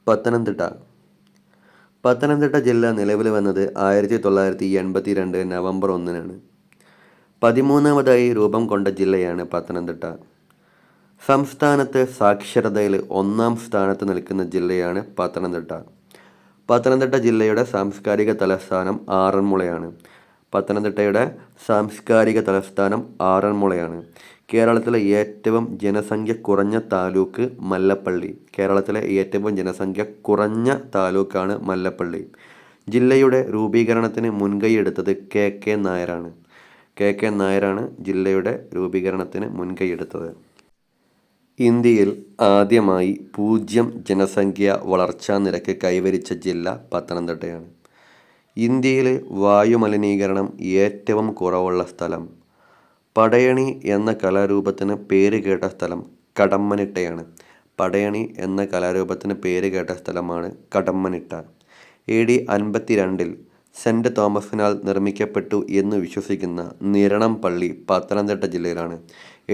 പത്തനംതിട്ട. പത്തനംതിട്ട ജില്ല നിലവിൽ വന്നത് 1982 നവംബർ 1-നാണ്. 13ാമതായി രൂപം കൊണ്ട ജില്ലയാണ് പത്തനംതിട്ട. സംസ്ഥാനത്ത് സാക്ഷരതയിൽ 1-ാം സ്ഥാനത്ത് നിൽക്കുന്ന ജില്ലയാണ് പത്തനംതിട്ട. പത്തനംതിട്ട ജില്ലയുടെ സാംസ്കാരിക തലസ്ഥാനം ആറന്മുളയാണ്. പത്തനംതിട്ടയുടെ സാംസ്കാരിക തലസ്ഥാനം ആറന്മുളയാണ്. കേരളത്തിലെ ഏറ്റവും ജനസംഖ്യ കുറഞ്ഞ താലൂക്ക് മല്ലപ്പള്ളി. കേരളത്തിലെ ഏറ്റവും ജനസംഖ്യ കുറഞ്ഞ താലൂക്കാണ് മല്ലപ്പള്ളി. ജില്ലയുടെ രൂപീകരണത്തിന് മുൻകൈയെടുത്തത് കെ നായരാണ്. കെ നായരാണ് ജില്ലയുടെ രൂപീകരണത്തിന് മുൻകൈയെടുത്തത്. ഇന്ത്യയിൽ ആദ്യമായി 0 ജനസംഖ്യാ വളർച്ചാ നിരക്ക് കൈവരിച്ച ജില്ല പത്തനംതിട്ടയാണ്. ഇന്ത്യയിൽ വായുമലിനീകരണം ഏറ്റവും കുറവുള്ള സ്ഥലം. പടയണി എന്ന കലാരൂപത്തിന് പേരുകേട്ട സ്ഥലം കടമ്മനിട്ടയാണ്. പടയണി എന്ന കലാരൂപത്തിന് പേരുകേട്ട സ്ഥലമാണ് കടമ്മനിട്ട. AD 52-ൽ സെന്റ് തോമസിനാൽ നിർമ്മിക്കപ്പെട്ടു എന്ന് വിശ്വസിക്കുന്ന നിരണം പള്ളി പത്തനംതിട്ട ജില്ലയിലാണ്.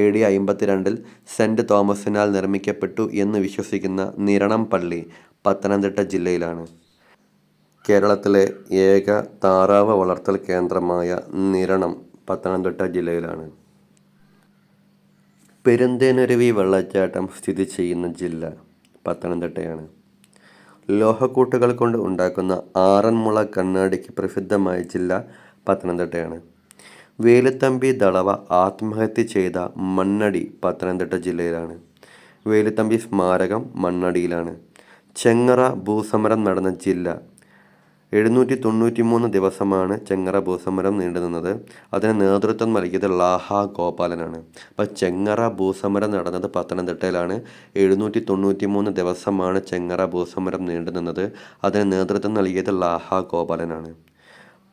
AD 52-ൽ സെന്റ് തോമസിനാൽ നിർമ്മിക്കപ്പെട്ടു എന്ന് വിശ്വസിക്കുന്ന നിരണം പള്ളി പത്തനംതിട്ട ജില്ലയിലാണ്. കേരളത്തിലെ ഏക താറാവ് വളർത്തൽ കേന്ദ്രമായ നിരണം പത്തനംതിട്ട ജില്ലയിലാണ്. പെരുന്തേനരുവി വെള്ളച്ചാട്ടം സ്ഥിതി ചെയ്യുന്ന ജില്ല പത്തനംതിട്ടയാണ്. ലോഹക്കൂട്ടുകൾ കൊണ്ട് ഉണ്ടാക്കുന്ന ആറന്മുള കണ്ണാടിക്ക് പ്രസിദ്ധമായ ജില്ല പത്തനംതിട്ടയാണ്. വേലുത്തമ്പി ദളവ ആത്മഹത്യ ചെയ്ത മണ്ണടി പത്തനംതിട്ട ജില്ലയിലാണ്. വേലുത്തമ്പി സ്മാരകം മണ്ണടിയിലാണ്. ചെങ്ങറ ഭൂസമരം നടന്ന ജില്ല. 793 ദിവസമാണ് ചെങ്ങറ ഭൂസമരം നീണ്ടുനിന്നത്. അതിന് നേതൃത്വം നൽകിയത് ലാഹ ഗോപാലനാണ്. അപ്പോൾ ചെങ്ങറ ഭൂസമരം നടന്നത് പത്തനംതിട്ടയിലാണ്. 793 ദിവസമാണ് ചെങ്ങറ ഭൂസമരം നീണ്ടുനിന്നത്. അതിന് നേതൃത്വം നൽകിയത് ലാഹ ഗോപാലനാണ്.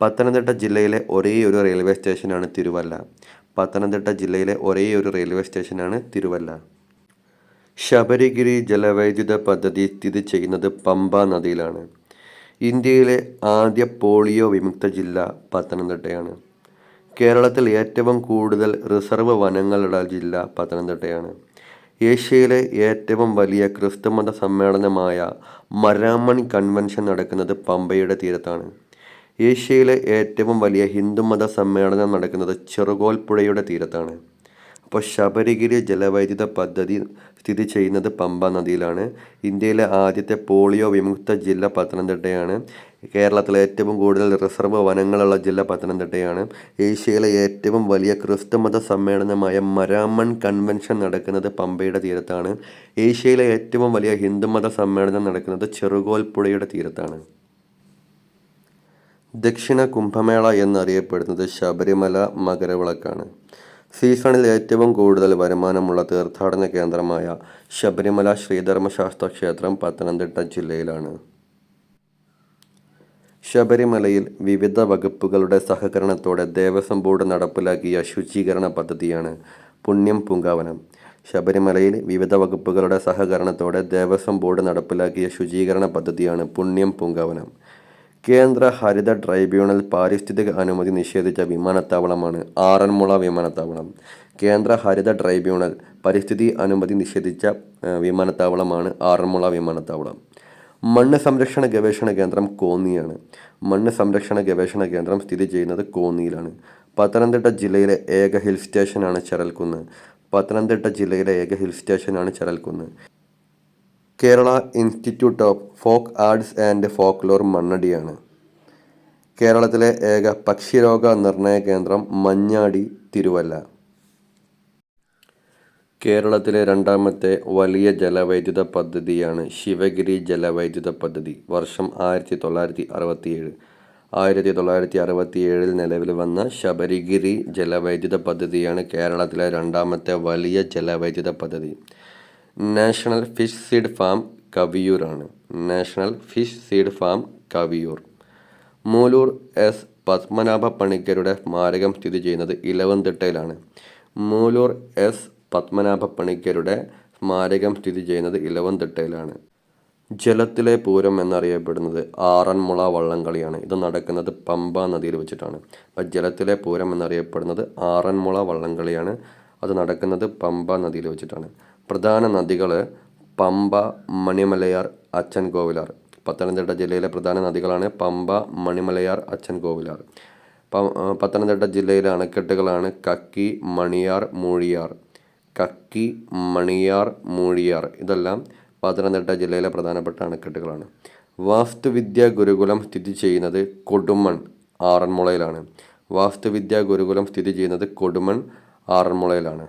പത്തനംതിട്ട ജില്ലയിലെ ഒരേയൊരു റെയിൽവേ സ്റ്റേഷനാണ് തിരുവല്ല. പത്തനംതിട്ട ജില്ലയിലെ ഒരേയൊരു റെയിൽവേ സ്റ്റേഷനാണ് തിരുവല്ല. ശബരിഗിരി ജലവൈദ്യുത പദ്ധതി സ്ഥിതി ചെയ്യുന്നത് പമ്പ നദിയിലാണ്. ഇന്ത്യയിലെ ആദ്യ പോളിയോ വിമുക്ത ജില്ല പത്തനംതിട്ടയാണ്. കേരളത്തിൽ ഏറ്റവും കൂടുതൽ റിസർവ് വനങ്ങളുള്ള ജില്ല പത്തനംതിട്ടയാണ്. ഏഷ്യയിലെ ഏറ്റവും വലിയ ക്രിസ്തുമത സമ്മേളനമായ മരാമൺ കൺവെൻഷൻ നടക്കുന്നത് പമ്പയുടെ തീരത്താണ്. ഏഷ്യയിലെ ഏറ്റവും വലിയ ഹിന്ദുമത സമ്മേളനം നടക്കുന്നത് ചെറുകോൽ പുഴയുടെ തീരത്താണ്. അപ്പോൾ ശബരിഗിരി ജലവൈദ്യുത പദ്ധതി സ്ഥിതി ചെയ്യുന്നത് പമ്പ നദിയിലാണ്. ഇന്ത്യയിലെ ആദ്യത്തെ പോളിയോ വിമുക്ത ജില്ല പത്തനംതിട്ടയാണ്. കേരളത്തിലെ ഏറ്റവും കൂടുതൽ റിസർവ് വനങ്ങളുള്ള ജില്ല പത്തനംതിട്ടയാണ്. ഏഷ്യയിലെ ഏറ്റവും വലിയ ക്രിസ്തുമത സമ്മേളനമായ മരാമൺ കൺവെൻഷൻ നടക്കുന്നത് പമ്പയുടെ തീരത്താണ്. ഏഷ്യയിലെ ഏറ്റവും വലിയ ഹിന്ദുമത സമ്മേളനം നടക്കുന്നത് ചെറുകോൽ പുഴയുടെ തീരത്താണ്. ദക്ഷിണ കുംഭമേള എന്നറിയപ്പെടുന്നത് ശബരിമല മകരവിളക്കാണ്. സീസണിൽ ഏറ്റവും കൂടുതൽ വരുമാനമുള്ള തീർത്ഥാടന കേന്ദ്രമായ ശബരിമല ശ്രീധർമ്മശാസ്ത്ര ക്ഷേത്രം പത്തനംതിട്ട ജില്ലയിലാണ്. ശബരിമലയിൽ വിവിധ വകുപ്പുകളുടെ സഹകരണത്തോടെ ദേവസ്വം ബോർഡ് നടപ്പിലാക്കിയ ശുചീകരണ പദ്ധതിയാണ് പുണ്യം പൂങ്കാവനം. ശബരിമലയിൽ വിവിധ വകുപ്പുകളുടെ സഹകരണത്തോടെ ദേവസ്വം ബോർഡ് നടപ്പിലാക്കിയ ശുചീകരണ പദ്ധതിയാണ് പുണ്യം പൂങ്കാവനം. കേന്ദ്ര ഹരിത ട്രൈബ്യൂണൽ പാരിസ്ഥിതിക അനുമതി നിഷേധിച്ച വിമാനത്താവളമാണ് ആറന്മുള വിമാനത്താവളം. കേന്ദ്ര ഹരിത ട്രൈബ്യൂണൽ പരിസ്ഥിതി അനുമതി നിഷേധിച്ച വിമാനത്താവളമാണ് ആറന്മുള വിമാനത്താവളം. മണ്ണ് സംരക്ഷണ ഗവേഷണ കേന്ദ്രം കോന്നിയാണ്. മണ്ണ് സംരക്ഷണ ഗവേഷണ കേന്ദ്രം സ്ഥിതി ചെയ്യുന്നത് കോന്നിയിലാണ്. പത്തനംതിട്ട ജില്ലയിലെ ഏക ഹിൽ സ്റ്റേഷനാണ് ചരൽക്കുന്ന്. പത്തനംതിട്ട ജില്ലയിലെ ഏക ഹിൽ സ്റ്റേഷനാണ് Charalkunnu. Kerala institute of folk arts and folklore മണ്ണടിയാണ്. കേരളത്തിലെ ഏക പക്ഷിരോഗ നിർണയ കേന്ദ്രം മഞ്ഞാടി തിരുവല്ല. കേരളത്തിലെ രണ്ടാമത്തെ വലിയ ജലവൈദ്യുത പദ്ധതിയാണ് ശിവഗിരി ജലവൈദ്യുത പദ്ധതി. വർഷം 1967. 1967 നിലവിൽ വന്ന ശബരിഗിരി ജലവൈദ്യുത പദ്ധതിയാണ് കേരളത്തിലെ രണ്ടാമത്തെ വലിയ ജലവൈദ്യുത പദ്ധതി. നാഷണൽ ഫിഷ് സീഡ് ഫാം കവിയൂരാണ്. National fish seed farm Kaviyoor. Mooloor S Padmanabha പണിക്കരുടെ സ്മാരകം സ്ഥിതി ചെയ്യുന്നത് ഇലവന്തിട്ടയിലാണ്. മൂലൂർ S പത്മനാഭ പണിക്കരുടെ സ്മാരകം സ്ഥിതി ചെയ്യുന്നത് ഇലവന്തിട്ടയിലാണ്. ജലത്തിലെ പൂരം എന്നറിയപ്പെടുന്നത് ആറന്മുള വള്ളംകളിയാണ്. ഇത് നടക്കുന്നത് പമ്പ നദിയിൽ വെച്ചിട്ടാണ്. അപ്പം ജലത്തിലെ പൂരം എന്നറിയപ്പെടുന്നത് ആറന്മുള വള്ളംകളിയാണ്. അത് നടക്കുന്നത് പമ്പ നദിയിൽ വെച്ചിട്ടാണ്. പ്രധാന നദികൾ പമ്പ, മണിമലയാർ, അച്ചൻകോവിലാർ. പത്തനംതിട്ട ജില്ലയിലെ പ്രധാന നദികളാണ് പമ്പ, മണിമലയാർ, അച്ചൻകോവിലാർ. പത്തനംതിട്ട ജില്ലയിലെ അണക്കെട്ടുകളാണ് കക്കി, മണിയാർ, മൂഴിയാർ. കക്കി, മണിയാർ, മൂഴിയാർ ഇതെല്ലാം പത്തനംതിട്ട ജില്ലയിലെ പ്രധാനപ്പെട്ട അണക്കെട്ടുകളാണ്. വാസ്തുവിദ്യാ ഗുരുകുലം സ്ഥിതി ചെയ്യുന്നത് കൊടുമൺ, ആറന്മുളയിലാണ്. വാസ്തുവിദ്യാ ഗുരുകുലം സ്ഥിതി ചെയ്യുന്നത് കൊടുമൺ, ആറന്മുളയിലാണ്.